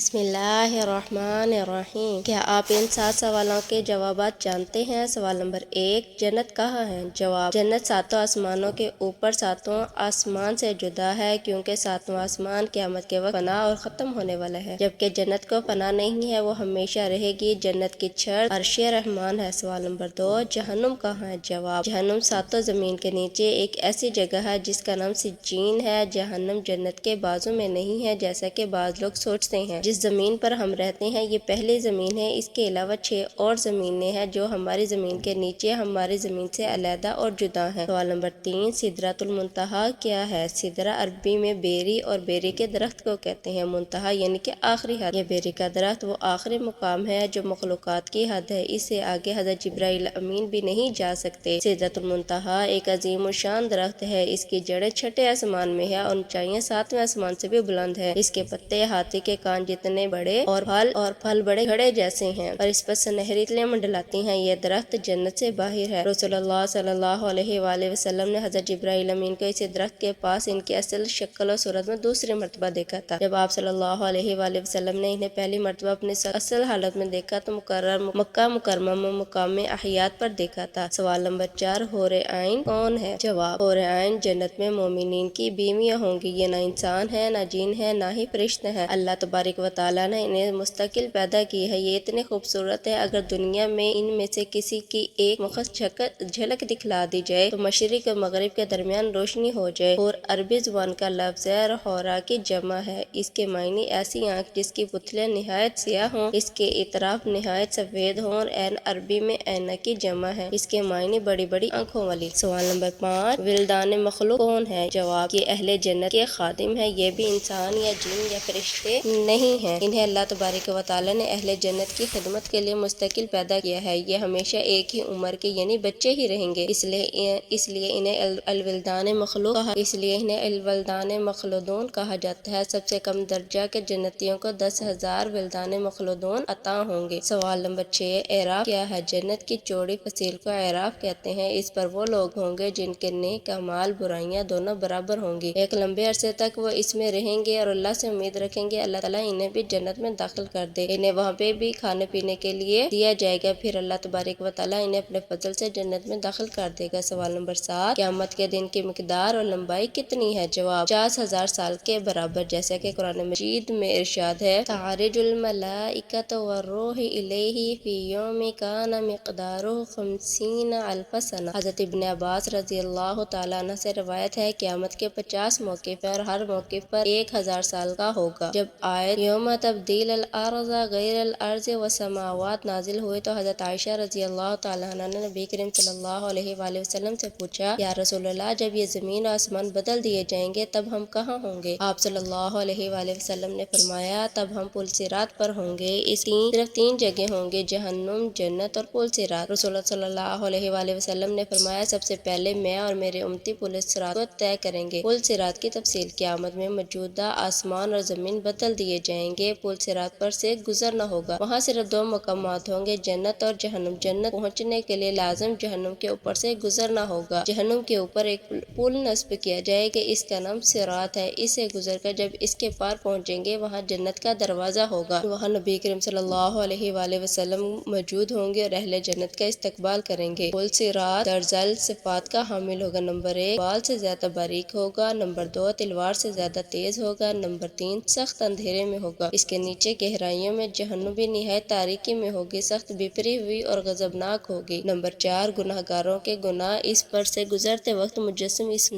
بسم اللہ الرحمن الرحیم۔ کیا آپ ان 7 سوالوں کے جوابات جانتے ہیں؟ سوال نمبر 1، جنت کہاں ہے؟ جواب، جنت 7 آسمانوں کے اوپر 7 آسمان سے جدا ہے، کیونکہ 7واں آسمان قیامت کے وقت فنا اور ختم ہونے والا ہے، جبکہ جنت کو فنا نہیں ہے، وہ ہمیشہ رہے گی۔ جنت کی چھت عرش رحمان ہے۔ سوال نمبر 2، جہنم کہاں ہے؟ جواب، جہنم 7 زمین کے نیچے ایک ایسی جگہ ہے جس کا نام سجین ہے۔ جہنم جنت کے بازو میں نہیں ہے جیسا کہ بعض لوگ سوچتے ہیں۔ جس زمین پر ہم رہتے ہیں یہ پہلی زمین ہے، اس کے علاوہ 6 اور زمینیں ہیں جو ہماری زمین کے نیچے ہماری زمین سے علیحدہ اور جدا ہیں۔ سوال نمبر 3، سدرۃ المنتہا کیا ہے؟ سدرہ عربی میں بیری اور بیری کے درخت کو کہتے ہیں، منتہا یعنی کہ آخری حد۔ یہ بیری کا درخت وہ آخری مقام ہے جو مخلوقات کی حد ہے، اس سے آگے حضرت جبرائیل امین بھی نہیں جا سکتے۔ سدرۃ المنتہا ایک عظیم الشان درخت ہے، اس کی جڑیں چھٹے آسمان میں ہیں اور اونچائیاں 7ویں آسمان سے بھی بلند ہیں۔ اس کے پتے ہاتھی کے کان جتنے بڑے اور پھل بڑے گھڑے جیسے ہیں اور اس پر سنہری تلیں منڈلاتی ہیں۔ یہ درخت جنت سے باہر ہے۔ رسول اللہ صلی اللہ علیہ وآلہ وسلم نے حضرت جبرائیل امین کو اس درخت کے پاس ان کی اصل شکل و صورت میں دوسری مرتبہ دیکھا تھا۔ جب آپ صلی اللہ علیہ وآلہ وسلم نے انہیں پہلی مرتبہ اپنی اصل حالت میں دیکھا تو مکہ مکرمہ میں مقام حیات پر دیکھا تھا۔ سوال نمبر 4، حور عین کون ہے؟ جواب، حور عین جنت میں مومنین کی بیویاں ہوں گی۔ یہ نہ انسان ہے، نہ جن ہے، نہ ہی فرشتے ہیں۔ اللہ تبارک و تعالیٰ نے انہیں مستقل پیدا کی ہے۔ یہ اتنے خوبصورت ہے، اگر دنیا میں ان میں سے کسی کی ایک مخصوص جھلک دکھلا دی جائے تو مشرق اور مغرب کے درمیان روشنی ہو جائے۔ حور عربی زبان کا لفظ ہے اور حورا کی جمع ہے۔ اس کے معنی ایسی آنکھ جس کی پتلیاں نہایت سیاہ ہوں، اس کے اطراف نہایت سفید ہوں، اور عین عربی میں عینہ کی جمع ہے، اس کے معنی بڑی بڑی آنکھوں والی۔ سوال نمبر 5، ولدان مخلوق کون ہے؟ جواب، یہ اہل جنت کے خادم ہیں، یہ بھی انسان یا جن یا فرشتے نہیں ہیں۔ انہیں اللہ تبارک و تعالیٰ نے اہل جنت کی خدمت کے لیے مستقل پیدا کیا ہے۔ یہ ہمیشہ ایک ہی عمر کے یعنی بچے ہی رہیں گے، اس لیے انہیں الولدان مخلودون کہا جاتا ہے۔ سب سے کم درجہ کے جنتیوں کو 10,000 ولدان مخلودون عطا ہوں گے۔ سوال نمبر 6، اعراف کیا ہے؟ جنت کی چوڑی فصیل کو اعراف کہتے ہیں۔ اس پر وہ لوگ ہوں گے جن کے نیک اعمال برائیاں دونوں برابر ہوں گی۔ ایک لمبے عرصے تک وہ اس میں رہیں گے اور اللہ سے امید رکھیں گے اللہ تعالیٰ انہیں بھی جنت میں داخل کر دے، انہیں وہاں پہ بھی کھانے پینے کے لیے دیا جائے گا، پھر اللہ تبارک و تعالیٰ انہیں اپنے فضل سے جنت میں داخل کر دے گا۔ سوال نمبر 7، قیامت کے دن کی مقدار اور لمبائی کتنی ہے؟ جواب، 50,000 سال کے برابر، جیسا کہ قرآن مجید میں ارشاد ہے، تعرج الملائکۃ والروح الیہ فی یوم کان مقدارہ 50,000 سنہ۔ حضرت ابن عباس رضی اللہ تعالیٰ عنہ سے روایت ہے، قیامت کے 50 موقف ہیں اور ہر موقف پر 1000 سال کا ہوگا۔ جب آیت یوم تبدیل الارض غیر الارض والسماوات نازل ہوئی تو حضرت عائشہ رضی اللہ تعالیٰ عنہ نے نبی کریم صلی اللہ علیہ وآلہ وسلم سے پوچھا، یا رسول اللہ، جب یہ زمین و آسمان بدل دیے جائیں گے تب ہم کہاں ہوں گے؟ آپ صلی اللہ علیہ وآلہ وسلم نے فرمایا، تب ہم پل صراط پر ہوں گے۔ صرف 3 جگہ ہوں گے، جہنم، جنت اور پل صراط۔ رسول اللہ صلی اللہ علیہ وآلہ وسلم نے فرمایا، سب سے پہلے میں اور میرے امتی پل صراط کو طے کریں گے۔ پل صراط کی تفصیل، قیامت میں موجودہ آسمان اور زمین بدل دیے جائیں گے، پل صراط پر سے گزرنا ہوگا، وہاں صرف 2 مقامات ہوں گے، جنت اور جہنم۔ جنت پہنچنے کے لیے لازم جہنم کے اوپر سے گزرنا ہوگا۔ جہنم کے اوپر ایک پل نصب کیا جائے گا، اس کا نام صراط ہے، اس سے گزر کر جب اس کے پار پہنچیں گے وہاں جنت کا دروازہ ہوگا، وہاں نبی کریم صلی اللہ علیہ وآلہ وسلم موجود ہوں گے اور اہل جنت کا استقبال کریں گے۔ پل صراط درجل صفات کا حامل ہوگا، نمبر 1 بال سے زیادہ باریک ہوگا، نمبر 2 تلوار سے زیادہ تیز ہوگا، نمبر 3 سخت اندھیرے میں ہوگا، اس کے نیچے گہرائیوں میں جہنم بھی نہایت تاریکی میں ہوگی، سخت بپھری ہوئی اور غضبناک ہوگی، نمبر 4 گناہ گاروں کے گناہ اس پر سے گزرتے وقت مجسم اس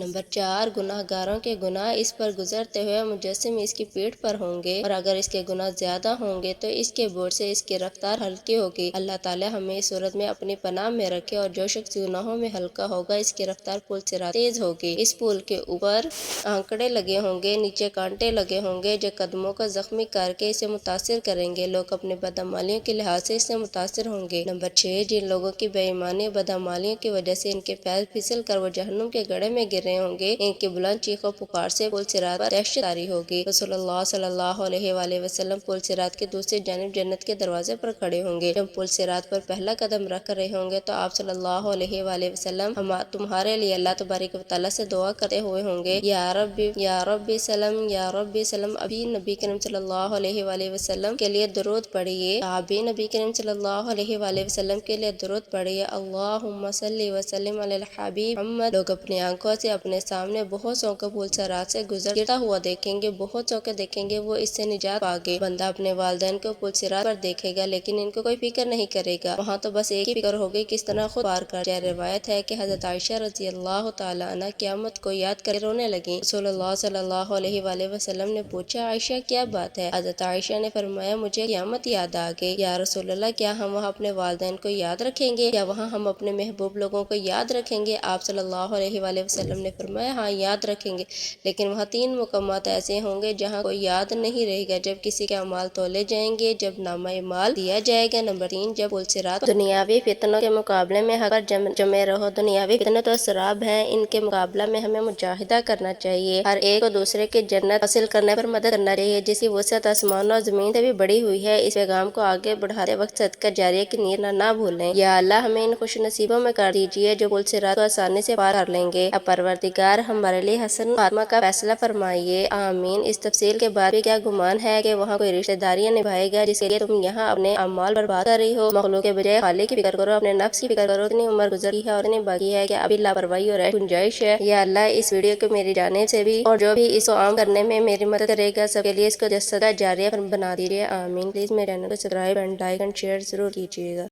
کی پیٹھ پر ہوں گے، اور اگر اس کے گناہ زیادہ ہوں گے تو اس کے بوجھ سے اس کی رفتار ہلکی ہوگی۔ اللہ تعالی ہمیں اس صورت میں اپنی پناہ میں رکھے، اور جو شخص گناہوں میں ہلکا ہوگا اس کی رفتار پل صراط تیز ہوگی۔ اس پل کے اوپر آنکڑے لگے ہوں گے، نیچے کانٹے لگے ہوں گے جو قدموں کو زخمی کر کے اسے متاثر کریں گے، لوگ اپنے بدعمالیوں کے لحاظ سے اس سے متاثر ہوں گے۔ نمبر 6 جن لوگوں کی بے ایمانی اور بدعمالیوں کی وجہ سے ان کے پیر پھسل کر وہ جہنم کے گڑھے میں گر رہے ہوں گے، ان کی بلند چیخ و پکار سے پل صراط پر دہشت طاری ہوگی۔ رسول اللہ صلی اللہ علیہ وآلہ وسلم پل صراط کی دوسری جانب جنت کے دروازے پر کھڑے ہوں گے۔ جب پل صراط پر پہلا قدم رکھ رہے ہوں گے تو آپ صلی اللہ علیہ وآلہ وسلم تمہارے لیے اللہ تبارک و تعالیٰ سے دعا کرتے ہوئے ہوں گے، یا رب سلم، یا رب سلم۔ ابھی نبی کریم صلی اللہ اللہ علیہ وآلہ وسلم کے لیے درود پڑھیے، آپ بھی نبی کریم صلی اللہ علیہ وآلہ وسلم کے لیے درود پڑھیے۔ اللہم صلی وسلم علی الحبیب محمد۔ لوگ اپنی آنکھوں سے اپنے سامنے بہت سو کا پھول سرات سے گزرتا ہوا دیکھیں گے، بہت سو کے دیکھیں گے، وہ اس سے نجات پا گئے۔ بندہ اپنے والدین کو پھول سرات پر دیکھے گا لیکن ان کو کوئی فکر نہیں کرے گا، وہاں تو بس ایک ہی فکر ہوگی کس طرح خود پار کر جائے۔ روایت ہے کہ حضرت عائشہ رضی اللہ تعالی عنہ قیامت کو یاد کر رونے لگیں۔ رسول اللہ صلی اللہ علیہ وآلہ وسلم نے پوچھا، عائشہ کیا بات ہے؟ حضرت عائشہ نے فرمایا، مجھے قیامت یاد آ گئی۔ یا رسول اللہ، کیا ہم وہاں اپنے والدین کو یاد رکھیں گے؟ کیا وہاں ہم اپنے محبوب لوگوں کو یاد رکھیں گے؟ آپ صلی اللہ علیہ وآلہ وسلم نے فرمایا، ہاں یاد رکھیں گے، لیکن وہاں 3 مقامات ایسے ہوں گے جہاں کوئی یاد نہیں رہے گا۔ جب کسی کے اعمال تولے جائیں گے، جب نامہ اعمال دیا جائے گا۔ نمبر 3، جب پل صراط۔ دنیاوی فتنوں کے مقابلے میں حق پر جمے رہو۔ دنیاوی فتنے تو سراب ہیں، ان کے مقابلہ میں ہمیں مجاہدہ کرنا چاہیے، ہر ایک کو دوسرے کی جنت حاصل کرنے پر مدد کرنا چاہیے، جس کی وسعت آسمان اور زمین سے بھی بڑی ہوئی ہے۔ اس پیغام کو آگے بڑھاتے وقت صدقہ جاریہ کی نیت نہ بھولیں۔ یا اللہ، ہمیں ان خوش نصیبوں میں کر دیجیے جو پل صراط کو آسانی سے پار کر لیں گے۔ اب پروردگار ہمارے لیے حسن خاتمہ کا فیصلہ فرمائیے، آمین۔ اس تفصیل کے بعد بھی کیا گمان ہے کہ وہاں کوئی رشتہ داریاں نبھائے گا جس کے لیے تم یہاں اپنے اعمال برباد کر رہی ہو؟ مخلوق کے بجائے خالق کی فکر کرو، اپنے نفس کی فکر کرو۔ اتنی عمر گزر گئی ہے اور اتنی باقی ہے کہ ابھی لاپرواہی اور گنجائش ہے۔ یا اللہ، اس ویڈیو کو میری جانب سے بھی اور جو بھی اس کو عام کرنے میں میری مدد کرے گا، سب کے لیے اس کو صدقہ جاریہ بنا دیجیے، آمین۔ پلیز میرے چینل کو subscribe and like and share ضرور کیجیے گا۔